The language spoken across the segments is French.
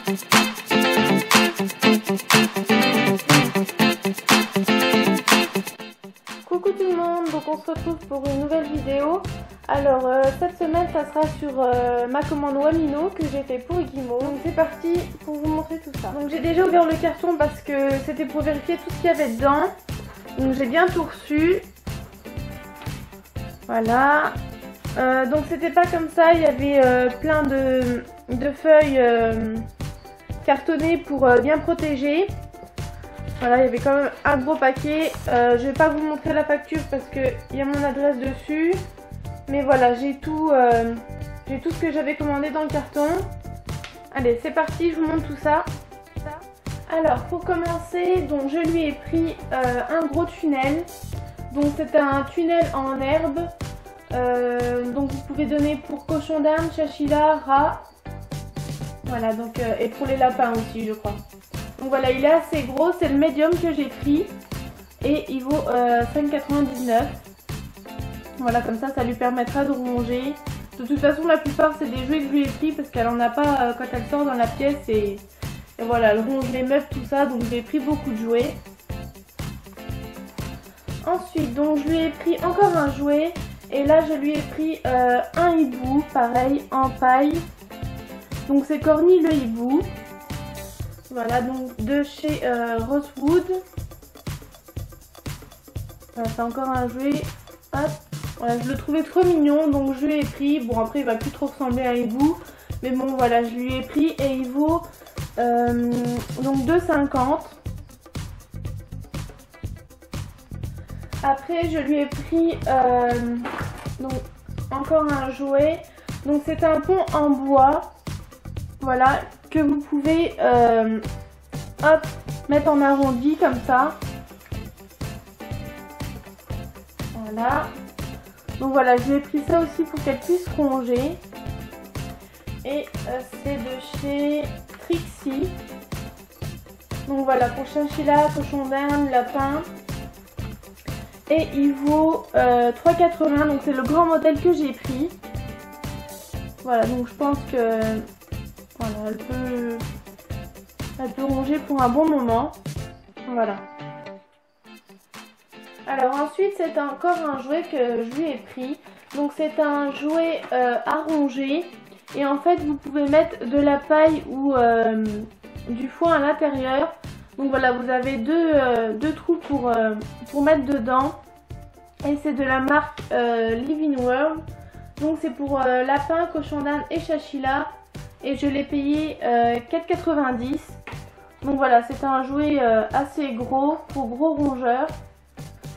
Coucou tout le monde, donc on se retrouve pour une nouvelle vidéo. Alors cette semaine ça sera sur ma commande Wamino que j'ai fait pour Guimau. Donc c'est parti pour vous montrer tout ça. Donc j'ai déjà ouvert le carton parce que c'était pour vérifier tout ce qu'il y avait dedans. Donc j'ai bien tout reçu. Voilà. Donc c'était pas comme ça, il y avait plein de feuilles cartonnées pour bien protéger. Voilà, il y avait quand même un gros paquet. Je vais pas vous montrer la facture parce qu'il y a mon adresse dessus. Mais voilà, j'ai tout ce que j'avais commandé dans le carton. Allez, c'est parti, je vous montre tout ça. Alors, pour commencer, donc je lui ai pris un gros tunnel. Donc c'est un tunnel en herbe. Donc vous pouvez donner pour cochon d'Inde, chinchilla, rat. Voilà, donc et pour les lapins aussi, je crois. Donc voilà, il est assez gros, c'est le médium que j'ai pris et il vaut 5,99 €. Voilà, comme ça lui permettra de ronger. De toute façon, la plupart c'est des jouets que je lui ai pris parce qu'elle en a pas quand elle sort dans la pièce et voilà, elle ronge les meubles, tout ça, donc j'ai pris beaucoup de jouets. Ensuite, donc je lui ai pris encore un jouet et là je lui ai pris un hibou, pareil, en paille. Donc c'est Corny le hibou. Voilà, donc de chez Rosewood. Voilà, c'est encore un jouet. Hop. Voilà, je le trouvais trop mignon, donc je lui ai pris. Bon, après il va plus trop ressembler à un hibou, mais bon voilà, je lui ai pris et il vaut donc 2,50 €. Après je lui ai pris donc encore un jouet. Donc c'est un pont en bois. Voilà, que vous pouvez hop, mettre en arrondi comme ça. Voilà. Donc voilà, je lui ai pris ça aussi pour qu'elle puisse ronger. Et c'est de chez Trixie. Donc voilà, pour chinchilla, cochon d'Inde, lapin. Et il vaut 3,80 €. Donc c'est le grand modèle que j'ai pris. Voilà, donc je pense que voilà, elle peut ronger pour un bon moment. Voilà. Alors ensuite c'est encore un jouet que je lui ai pris. Donc c'est un jouet à ronger. Et en fait vous pouvez mettre de la paille ou du foin à l'intérieur. Donc voilà, vous avez deux trous pour mettre dedans. Et c'est de la marque Living World. Donc c'est pour lapin, cochon d'Inde et chinchilla. Et je l'ai payé 4,90 €. Donc voilà, c'est un jouet assez gros pour gros rongeurs.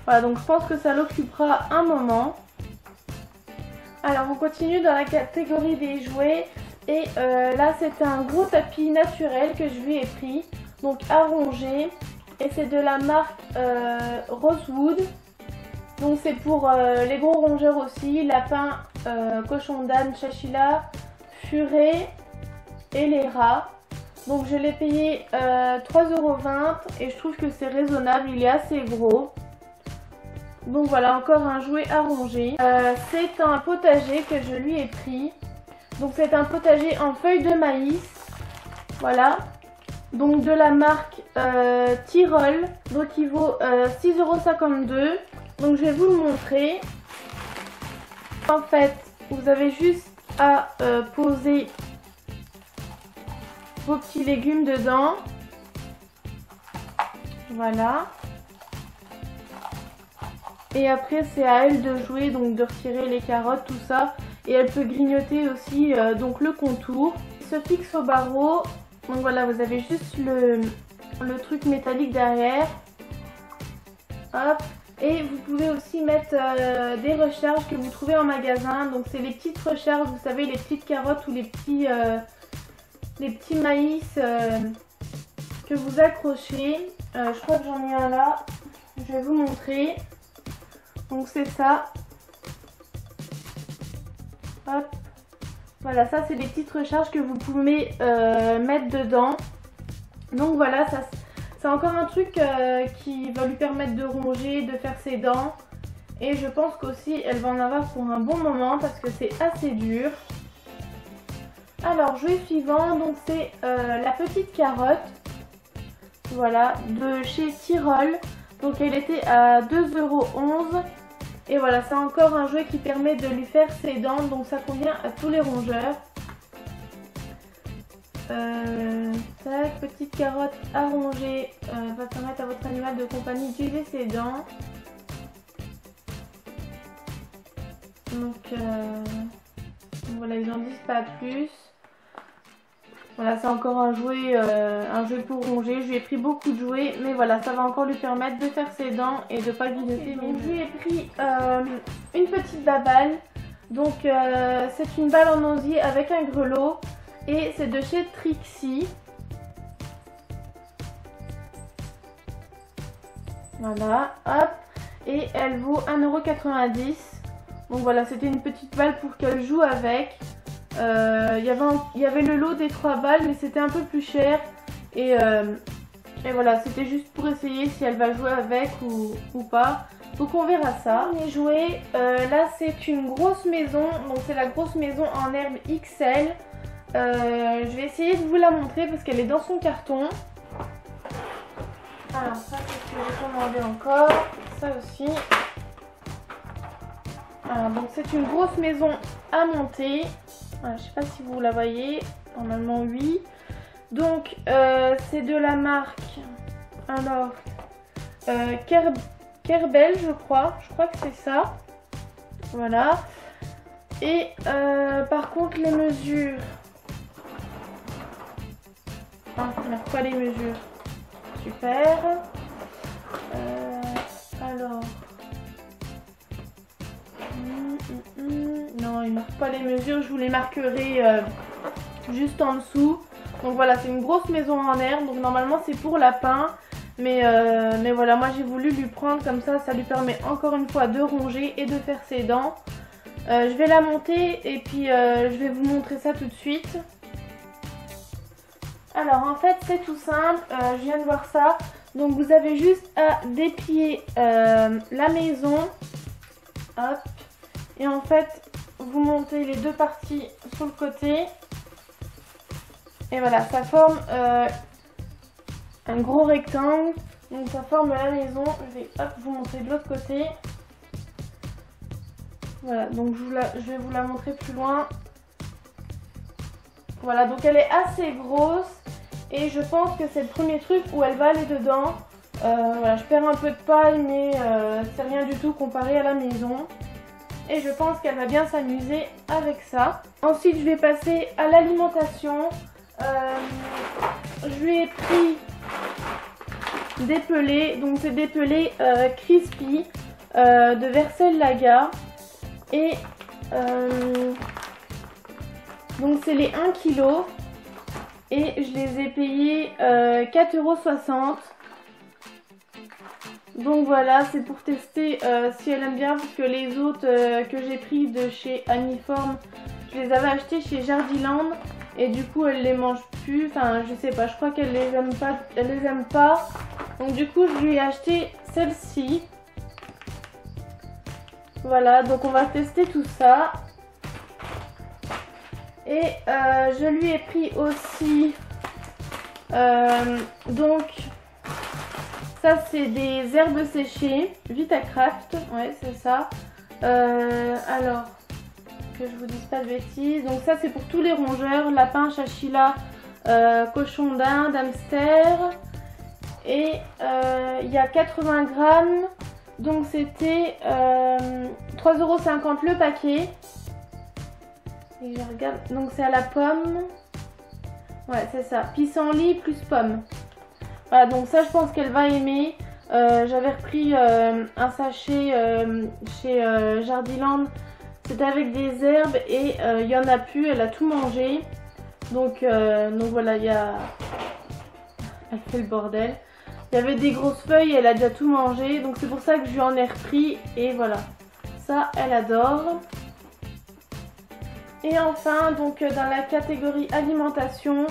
Voilà, donc je pense que ça l'occupera un moment. Alors on continue dans la catégorie des jouets. Et là c'est un gros tapis naturel que je lui ai pris. Donc à ronger. Et c'est de la marque Rosewood. Donc c'est pour les gros rongeurs aussi. Lapin, cochon d'Inde, chinchilla, furet et les rats. Donc je l'ai payé 3,20 € et je trouve que c'est raisonnable, il est assez gros. Donc voilà, encore un jouet à ronger. C'est un potager que je lui ai pris. Donc c'est un potager en feuilles de maïs. Voilà. Donc de la marque Tyrol. Donc il vaut 6,52 €. Donc je vais vous le montrer. En fait, vous avez juste à poser vos petits légumes dedans. Voilà. Et après c'est à elle de jouer, donc de retirer les carottes, tout ça. Et elle peut grignoter aussi donc le contour. Il se fixe au barreau. Donc voilà, vous avez juste le truc métallique derrière. Hop. Et vous pouvez aussi mettre des recharges que vous trouvez en magasin. Donc c'est les petites recharges, vous savez, les petites carottes ou les petits maïs que vous accrochez. Je crois que j'en ai un là. Je vais vous montrer. Donc c'est ça. Hop. Voilà, ça c'est des petites recharges que vous pouvez mettre dedans. Donc voilà, ça c'est encore un truc qui va lui permettre de ronger, de faire ses dents. Et je pense qu'aussi elle va en avoir pour un bon moment parce que c'est assez dur. Alors, jouet suivant, donc c'est la petite carotte. Voilà, de chez Tyrol. Donc elle était à 2,11 €. Et voilà, c'est encore un jouet qui permet de lui faire ses dents. Donc ça convient à tous les rongeurs. Tac, petite carotte à ronger va permettre à votre animal de compagnie d'utiliser ses dents. Donc voilà, ils n'en disent pas plus. Voilà, c'est encore un jouet pour ronger. Je lui ai pris beaucoup de jouets, mais voilà, ça va encore lui permettre de faire ses dents et de ne pas grignoter. Donc je lui ai pris une petite baballe. Donc c'est une balle en osier avec un grelot et c'est de chez Trixie. Voilà, hop, et elle vaut 1,90 €. Donc voilà, c'était une petite balle pour qu'elle joue avec. Il y avait le lot des 3 balles, mais c'était un peu plus cher. Et voilà, c'était juste pour essayer si elle va jouer avec ou pas. Donc on verra ça. Premier jouet, là c'est une grosse maison. Donc c'est la grosse maison en herbe XL. Je vais essayer de vous la montrer parce qu'elle est dans son carton. Alors ça c'est ce que j'ai commandé encore. Ça aussi. Alors, donc c'est une grosse maison à monter. Voilà, je sais pas si vous la voyez, normalement oui. Donc c'est de la marque, alors Kerbel je crois que c'est ça. Voilà. Et par contre les mesures, on n'a pas les mesures. Super. Alors non, il ne marque pas les mesures, je vous les marquerai juste en dessous. Donc voilà, c'est une grosse maison en herbe, donc normalement c'est pour lapin. Mais voilà, moi j'ai voulu lui prendre comme ça lui permet encore une fois de ronger et de faire ses dents. Je vais la monter et puis je vais vous montrer ça tout de suite. Alors en fait c'est tout simple, je viens de voir ça. Donc vous avez juste à déplier la maison. Hop. Et en fait, vous montez les deux parties sur le côté. Et voilà, ça forme un gros rectangle. Donc ça forme la maison. Je vais vous montrer de l'autre côté. Voilà, donc je vais vous la montrer plus loin. Voilà, donc elle est assez grosse. Et je pense que c'est le premier truc où elle va aller dedans. Voilà, je perds un peu de paille, mais c'est rien du tout comparé à la maison. Et je pense qu'elle va bien s'amuser avec ça. Ensuite, je vais passer à l'alimentation. Je lui ai pris des pelés. Donc, c'est des pelés crispy de Versellaga. Et donc, c'est les 1 kg. Et je les ai payés 4,60 €. Donc voilà, c'est pour tester si elle aime bien, parce que les autres que j'ai pris de chez Aniform, je les avais achetés chez Jardiland et du coup elle les mange plus, enfin je sais pas, je crois qu'elle les aime pas, Donc du coup je lui ai acheté celle-ci. Voilà, donc on va tester tout ça. Et je lui ai pris aussi donc ça c'est des herbes séchées, Vitacraft, ouais c'est ça. Alors, que je vous dise pas de bêtises, donc ça c'est pour tous les rongeurs, lapin, chinchilla, cochon d'Inde, hamster. Et il y a 80 grammes, donc c'était 3,50 € le paquet. Et je regarde, donc c'est à la pomme. Ouais c'est ça, pissenlit plus pomme. Voilà, donc ça je pense qu'elle va aimer. J'avais repris un sachet chez Jardiland. C'était avec des herbes et il n'y en a plus, elle a tout mangé. Donc voilà, il y a... Elle fait le bordel. Il y avait des grosses feuilles, elle a déjà tout mangé. Donc c'est pour ça que je lui en ai repris. Et voilà, ça elle adore. Et enfin, donc dans la catégorie alimentation,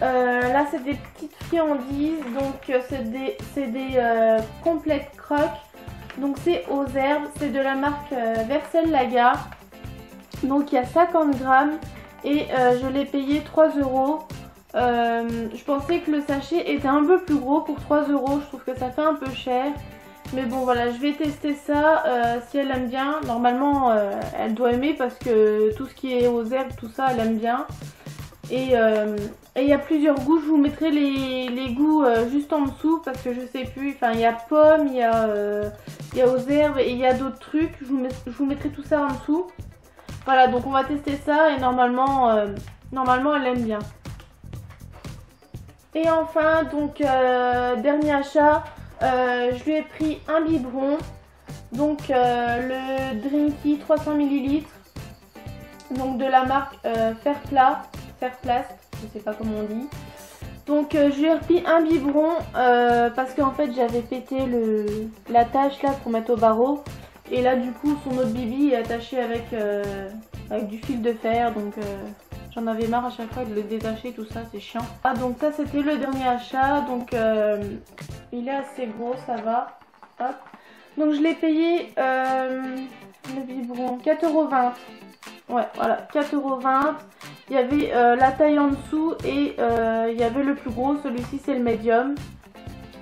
là c'est des petites friandises, donc c'est des complètes croques, donc c'est aux herbes, c'est de la marque Versellaga, donc il y a 50 grammes et je l'ai payé 3 €. Je pensais que le sachet était un peu plus gros pour 3 €, je trouve que ça fait un peu cher. Mais bon voilà, je vais tester ça si elle aime bien. Normalement elle doit aimer parce que tout ce qui est aux herbes, tout ça, elle aime bien. Et il y a plusieurs goûts, je vous mettrai les goûts juste en dessous parce que je sais plus. Enfin il y a pomme, il y a aux herbes et il y a d'autres trucs. Je vous mettrai tout ça en dessous. Voilà, donc on va tester ça et normalement elle aime bien. Et enfin, donc dernier achat, je lui ai pris un biberon, donc le Drinky 300 ml, donc de la marque Fairplast, je sais pas comment on dit. Donc je lui ai repris un biberon parce qu'en fait j'avais pété l'attache là pour mettre au barreau. Et là du coup son autre bibi est attaché avec du fil de fer, donc j'en avais marre à chaque fois de le détacher, tout ça, c'est chiant. Ah donc ça c'était le dernier achat, donc il est assez gros, ça va. Hop. Donc je l'ai payé le biberon 4,20 €. Ouais voilà, 4,20 €. Il y avait la taille en dessous et il y avait le plus gros, celui-ci c'est le médium.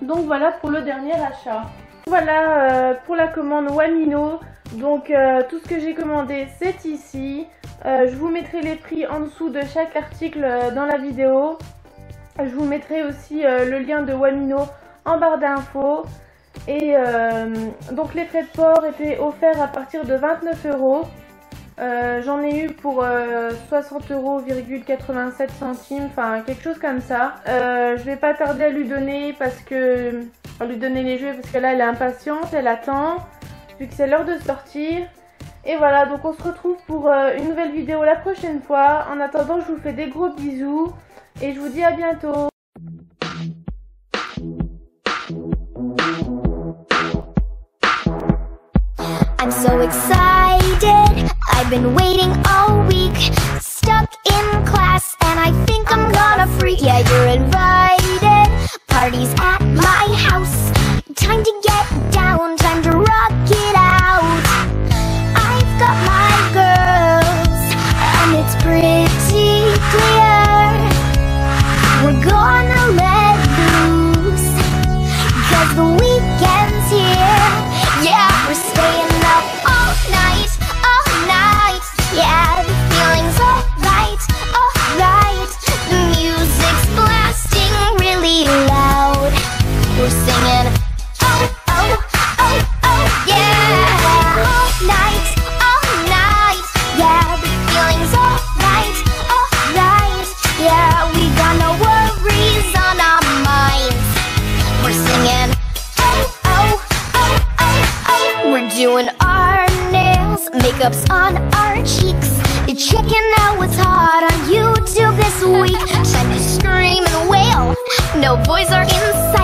Donc voilà pour le dernier achat. Voilà pour la commande Wamino. Donc tout ce que j'ai commandé c'est ici. Je vous mettrai les prix en dessous de chaque article dans la vidéo. Je vous mettrai aussi le lien de Wamino en barre d'infos. Et donc les frais de port étaient offerts à partir de 29 €. J'en ai eu pour 60,87 €, enfin quelque chose comme ça. Je vais pas tarder à lui donner les jouets parce que là elle est impatiente, elle attend vu que c'est l'heure de sortir. Et voilà, donc on se retrouve pour une nouvelle vidéo la prochaine fois. En attendant, je vous fais des gros bisous et je vous dis à bientôt. I'm so excited, I've been waiting all week, stuck in class and I think I'm gonna freak. Yeah, you're invited, parties at my house, time to get down, time to rock it out. I've got my girls, and it's pretty clear, we're gonna let loose, 'cause the weekend's here. Yeah, we're staying up all night, yeah, the feeling's alright, the music's blasting really loud, we're singing, oh, oh, oh, oh, yeah, all night, yeah, the feeling's alright, yeah, we got no worries on our minds, we're singing, oh, oh, oh, oh, oh, we're doing our nails, makeup's on our cheeks, checking out what's hot on YouTube this week, time to scream and wail, no boys are inside.